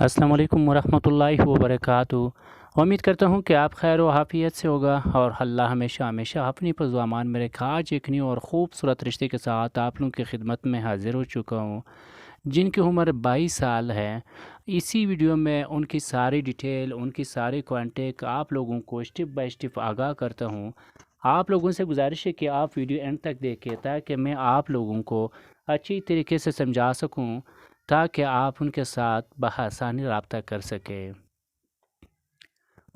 السلام علیکم ورحمۃ اللہ وبرکاتہ۔ امید کرتا ہوں کہ آپ خیر و عافیت سے ہوگا اور اللہ ہمیشہ ہمیشہ اپنی فضل و امان میں رکھے۔ آج ایک نئی اور خوبصورت رشتے کے ساتھ آپ لوگوں کی خدمت میں حاضر ہو چکا ہوں، جن کی عمر 22 سال ہے۔ اسی ویڈیو میں ان کی ساری ڈیٹیل، ان کی ساری کانٹیکٹ آپ لوگوں کو اسٹیپ بائی اسٹیپ آگاہ کرتا ہوں۔ آپ لوگوں سے گزارش ہے کہ آپ ویڈیو اینڈ تک دیکھیں تاکہ میں آپ لوگوں کو اچھی طریقے سے سمجھا سکوں، تاکہ آپ ان کے ساتھ بآسانی رابطہ کر سکیں۔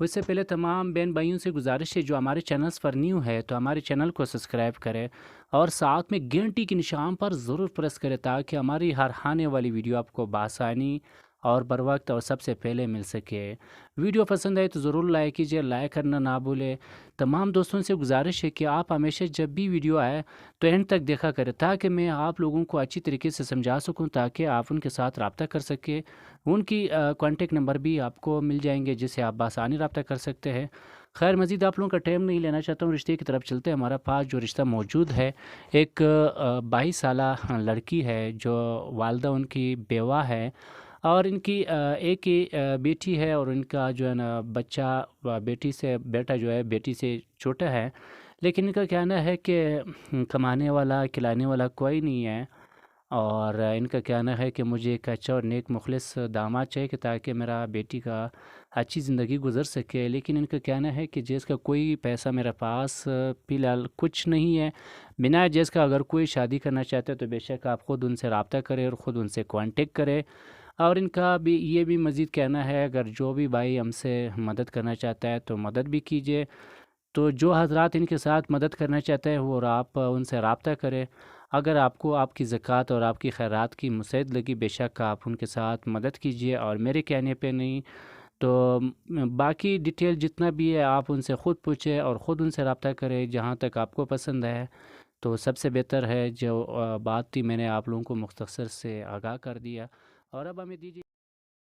اس سے پہلے تمام بہن بھائیوں سے گزارش ہے جو ہمارے چینلز پر نیو ہے تو ہمارے چینل کو سبسکرائب کریں اور ساتھ میں گھنٹی کے نشان پر ضرور پریس کریں تاکہ ہماری ہر آنے والی ویڈیو آپ کو بآسانی اور بر وقت اور سب سے پہلے مل سکے۔ ویڈیو پسند آئے تو ضرور لائک کیجیے، لائک کرنا نہ بھولیں۔ تمام دوستوں سے گزارش ہے کہ آپ ہمیشہ جب بھی ویڈیو آئے تو اینڈ تک دیکھا کریں تاکہ میں آپ لوگوں کو اچھی طریقے سے سمجھا سکوں، تاکہ آپ ان کے ساتھ رابطہ کر سکیں۔ ان کی کانٹیکٹ نمبر بھی آپ کو مل جائیں گے جس سے آپ بآسانی رابطہ کر سکتے ہیں۔ خیر مزید آپ لوگوں کا ٹائم نہیں لینا چاہتا ہوں، رشتے کی طرف چلتے ہیں۔ ہمارا پاس جو رشتہ موجود ہے، ایک 22 سالہ لڑکی ہے جو والدہ ان کی بیوہ ہے، اور ان کی ایک ہی بیٹی ہے، اور ان کا جو ہے نا بچہ بیٹا جو ہے بیٹی سے چھوٹا ہے، لیکن ان کا کہنا ہے کہ کمانے والا کھلانے والا کوئی نہیں ہے، اور ان کا کہنا ہے کہ مجھے ایک اچھا اور نیک مخلص داماد چاہیے کہ تاکہ میرا بیٹی کا اچھی زندگی گزر سکے۔ لیکن ان کا کہنا ہے کہ جس کا کوئی پیسہ میرے پاس فی الحال کچھ نہیں ہے، بنا جس کا اگر کوئی شادی کرنا چاہتے تو بے شک آپ خود ان سے رابطہ کریں اور خود ان سے کانٹیکٹ کریں۔ اور ان کا بھی یہ بھی مزید کہنا ہے اگر جو بھی بھائی ہم سے مدد کرنا چاہتا ہے تو مدد بھی کیجیے۔ تو جو حضرات ان کے ساتھ مدد کرنا چاہتے ہیں وہ آپ ان سے رابطہ کریں۔ اگر آپ کو آپ کی زکوٰۃ اور آپ کی خیرات کی مسعد لگی، بے شک آپ ان کے ساتھ مدد کیجیے، اور میرے کہنے پہ نہیں تو باقی ڈیٹیل جتنا بھی ہے آپ ان سے خود پوچھیں اور خود ان سے رابطہ کریں جہاں تک آپ کو پسند ہے۔ تو سب سے بہتر ہے جو بات تھی میں نے آپ لوگوں کو مختصر سے آگاہ کر دیا، اور اب ہمیں دیجیے